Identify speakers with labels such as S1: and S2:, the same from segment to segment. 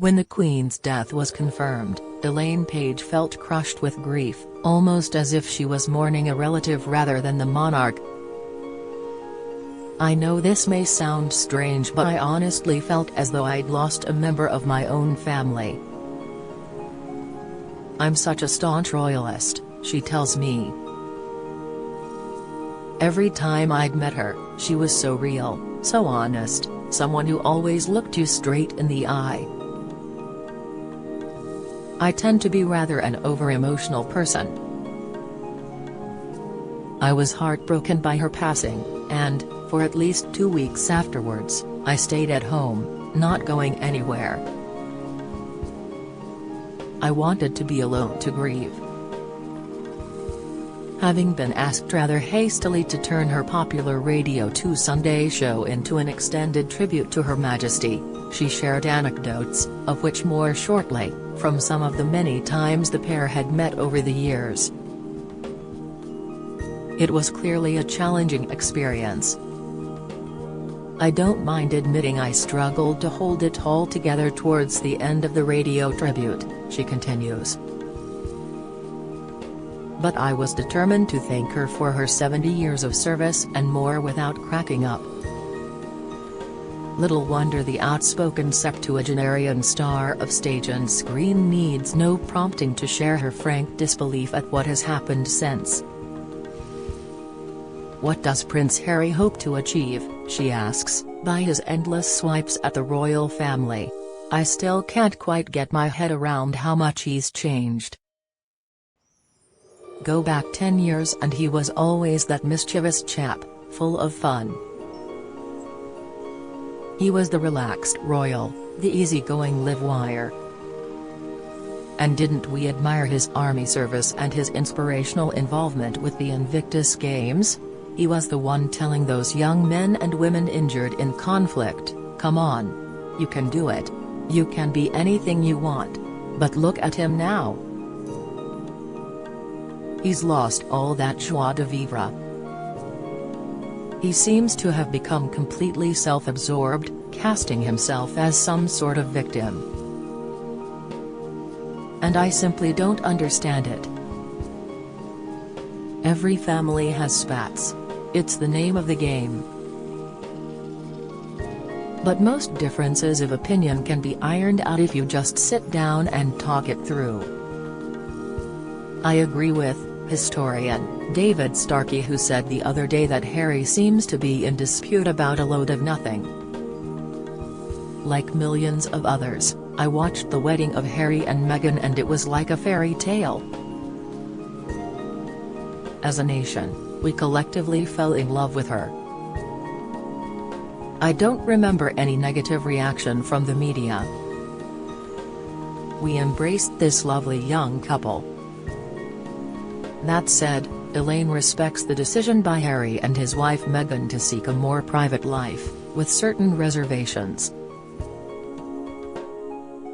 S1: When the Queen's death was confirmed, Elaine Paige felt crushed with grief, almost as if she was mourning a relative rather than the monarch. "I know this may sound strange, but I honestly felt as though I'd lost a member of my own family. I'm such a staunch royalist," she tells me. "Every time I'd met her, she was so real, so honest, someone who always looked you straight in the eye. I tend to be rather an over-emotional person. I was heartbroken by her passing, and, for at least 2 weeks afterwards, I stayed at home, not going anywhere. I wanted to be alone to grieve." Having been asked rather hastily to turn her popular Radio 2 Sunday show into an extended tribute to Her Majesty, she shared anecdotes, of which more shortly, from some of the many times the pair had met over the years. "It was clearly a challenging experience. I don't mind admitting I struggled to hold it all together towards the end of the radio tribute," she continues. "But I was determined to thank her for her 70 years of service and more without cracking up." Little wonder the outspoken septuagenarian star of stage and screen needs no prompting to share her frank disbelief at what has happened since. "What does Prince Harry hope to achieve," she asks, "by his endless swipes at the royal family? I still can't quite get my head around how much he's changed. Go back 10 years and he was always that mischievous chap, full of fun. He was the relaxed royal, the easygoing live-wire. And didn't we admire his army service and his inspirational involvement with the Invictus Games? He was the one telling those young men and women injured in conflict, 'Come on. You can do it. You can be anything you want. But look at him now. He's lost all that joie de vivre. He seems to have become completely self-absorbed, casting himself as some sort of victim. And I simply don't understand it. Every family has spats. It's the name of the game. But most differences of opinion can be ironed out if you just sit down and talk it through. I agree with historian David Starkey, who said the other day that Harry seems to be in dispute about a load of nothing. Like millions of others, I watched the wedding of Harry and Meghan and it was like a fairy tale. As a nation, we collectively fell in love with her. I don't remember any negative reaction from the media. We embraced this lovely young couple. That said, Elaine respects the decision by Harry and his wife Meghan to seek a more private life, with certain reservations.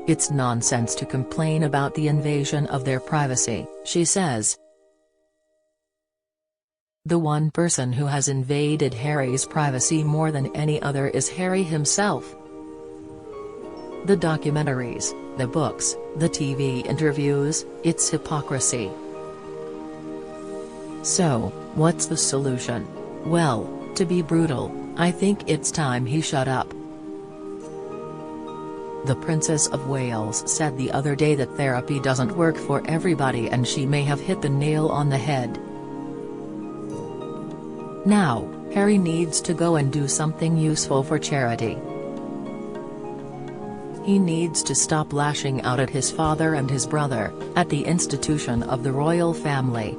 S1: It's nonsense to complain about the invasion of their privacy, she says. The one person who has invaded Harry's privacy more than any other is Harry himself. The documentaries, the books, the TV interviews, it's hypocrisy. So, what's the solution? Well, to be brutal, I think it's time he shut up. The Princess of Wales said the other day that therapy doesn't work for everybody, and she may have hit the nail on the head. Now, Harry needs to go and do something useful for charity. He needs to stop lashing out at his father and his brother, at the institution of the royal family.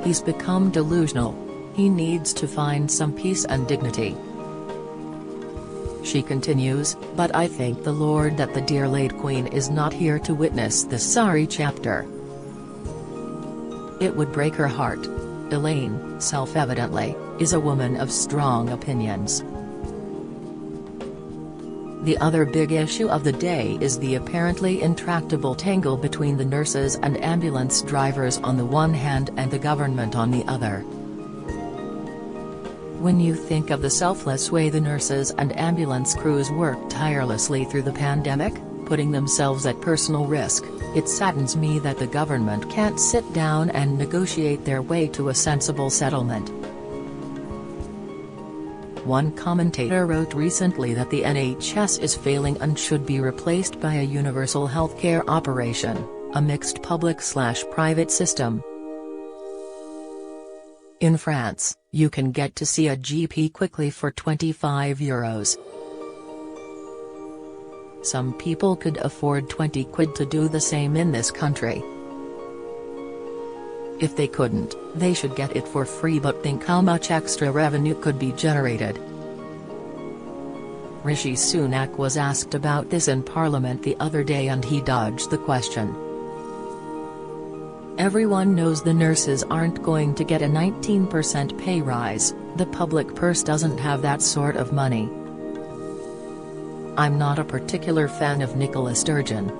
S1: He's become delusional. He needs to find some peace and dignity. She continues, but I thank the Lord that the dear late Queen is not here to witness this sorry chapter. It would break her heart. Elaine, self-evidently, is a woman of strong opinions. The other big issue of the day is the apparently intractable tangle between the nurses and ambulance drivers on the one hand and the government on the other. When you think of the selfless way the nurses and ambulance crews worked tirelessly through the pandemic, putting themselves at personal risk, it saddens me that the government can't sit down and negotiate their way to a sensible settlement. One commentator wrote recently that the NHS is failing and should be replaced by a universal healthcare operation, a mixed public/private system. In France, you can get to see a GP quickly for €25. Some people could afford 20 quid to do the same in this country. If they couldn't, they should get it for free, but think how much extra revenue could be generated. Rishi Sunak was asked about this in Parliament the other day and he dodged the question. Everyone knows the nurses aren't going to get a 19% pay rise, the public purse doesn't have that sort of money. I'm not a particular fan of Nicola Sturgeon,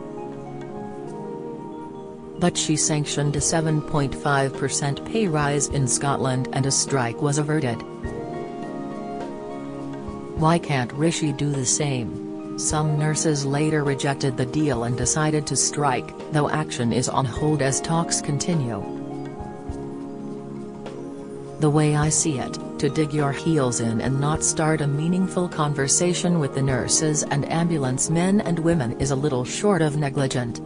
S1: but she sanctioned a 7.5% pay rise in Scotland and a strike was averted. Why can't Rishi do the same? Some nurses later rejected the deal and decided to strike, though action is on hold as talks continue. The way I see it, to dig your heels in and not start a meaningful conversation with the nurses and ambulance men and women is a little short of negligent.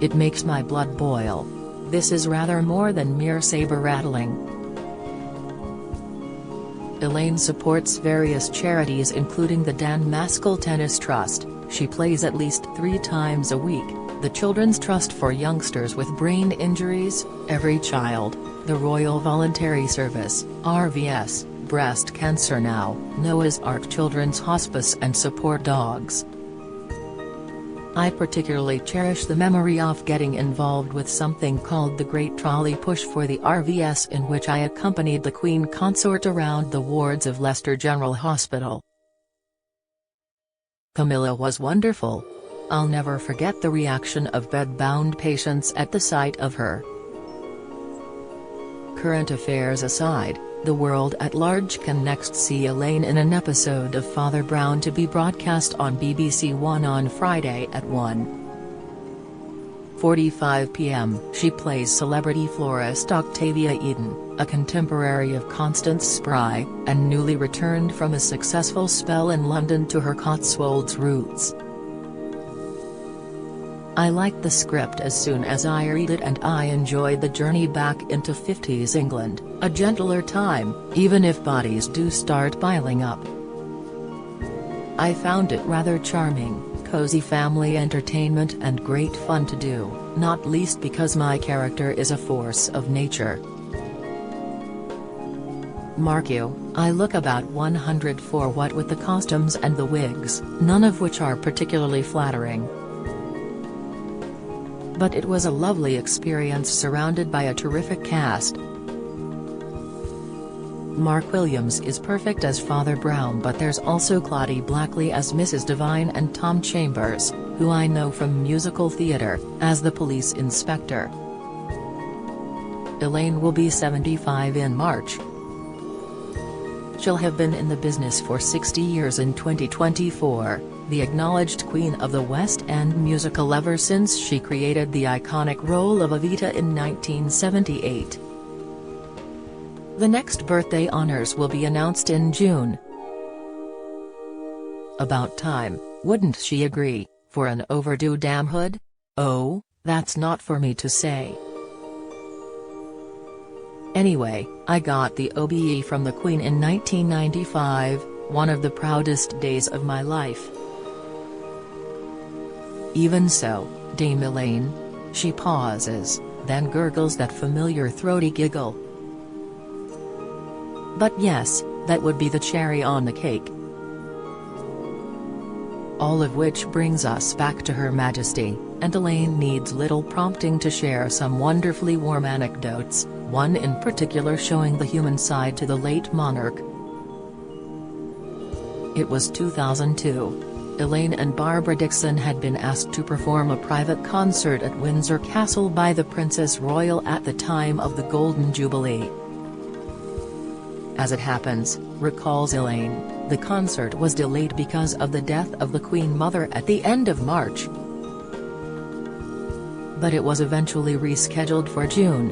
S1: It makes my blood boil. This is rather more than mere saber-rattling. Elaine supports various charities including the Dan Maskell Tennis Trust, she plays at least 3 times a week, the Children's Trust for Youngsters with Brain Injuries, Every Child, the Royal Voluntary Service, RVS, Breast Cancer Now, Noah's Ark Children's Hospice and Support Dogs. I particularly cherish the memory of getting involved with something called the Great Trolley Push for the RVS, in which I accompanied the Queen Consort around the wards of Leicester General Hospital. Camilla was wonderful. I'll never forget the reaction of bed-bound patients at the sight of her. Current affairs aside, the world at large can next see Elaine in an episode of Father Brown to be broadcast on BBC One on Friday at 1:45 p.m. She plays celebrity florist Octavia Eden, a contemporary of Constance Spry, and newly returned from a successful spell in London to her Cotswolds roots. I liked the script as soon as I read it and I enjoyed the journey back into 50s England, a gentler time, even if bodies do start piling up. I found it rather charming, cozy family entertainment and great fun to do, not least because my character is a force of nature. Mark you, I look about 104 what with the costumes and the wigs, none of which are particularly flattering. But it was a lovely experience surrounded by a terrific cast. Mark Williams is perfect as Father Brown, but there's also Claudie Blackley as Mrs. Devine and Tom Chambers, who I know from musical theatre, as the police inspector. Elaine will be 75 in March. She'll have been in the business for 60 years in 2024, the acknowledged queen of the West End musical ever since she created the iconic role of Evita in 1978. The next birthday honours will be announced in June. About time, wouldn't she agree, for an overdue damhood? Oh, that's not for me to say. Anyway, I got the OBE from the Queen in 1995, one of the proudest days of my life. Even so, Dame Elaine. She pauses, then gurgles that familiar throaty giggle. But yes, that would be the cherry on the cake. All of which brings us back to Her Majesty, and Elaine needs little prompting to share some wonderfully warm anecdotes, one in particular showing the human side to the late monarch. It was 2002. Elaine and Barbara Dickson had been asked to perform a private concert at Windsor Castle by the Princess Royal at the time of the Golden Jubilee. As it happens, recalls Elaine, the concert was delayed because of the death of the Queen Mother at the end of March. But it was eventually rescheduled for June.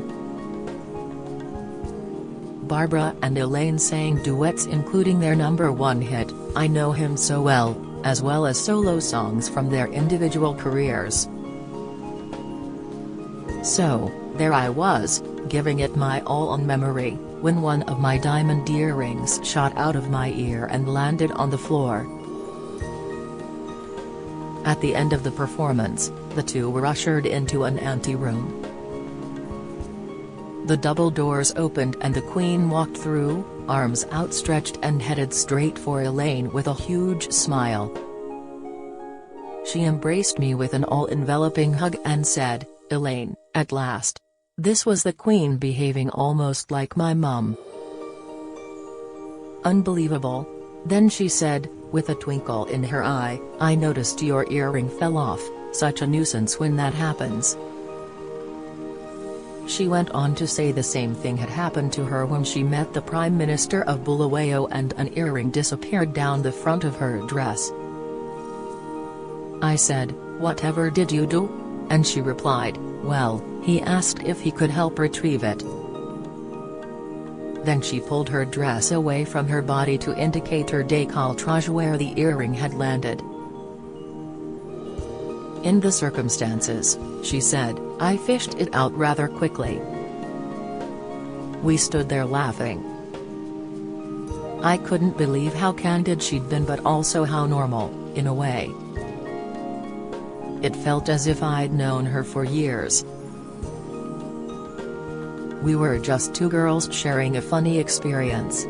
S1: Barbara and Elaine sang duets including their #1 hit, I Know Him So well as solo songs from their individual careers. So, there I was, giving it my all on memory, when one of my diamond earrings shot out of my ear and landed on the floor. At the end of the performance, the two were ushered into an anteroom. The double doors opened and the Queen walked through, arms outstretched and headed straight for Elaine with a huge smile. She embraced me with an all-enveloping hug and said, "Elaine, at last. This was the Queen behaving almost like my mum. Unbelievable." Then she said, with a twinkle in her eye, "I noticed your earring fell off, such a nuisance when that happens." She went on to say the same thing had happened to her when she met the Prime Minister of Bulawayo and an earring disappeared down the front of her dress. I said, "Whatever did you do?" And she replied, "Well, he asked if he could help retrieve it." Then she pulled her dress away from her body to indicate her décolletage where the earring had landed. "In the circumstances," she said, "I fished it out rather quickly." We stood there laughing. I couldn't believe how candid she'd been but also how normal, in a way. It felt as if I'd known her for years. We were just two girls sharing a funny experience.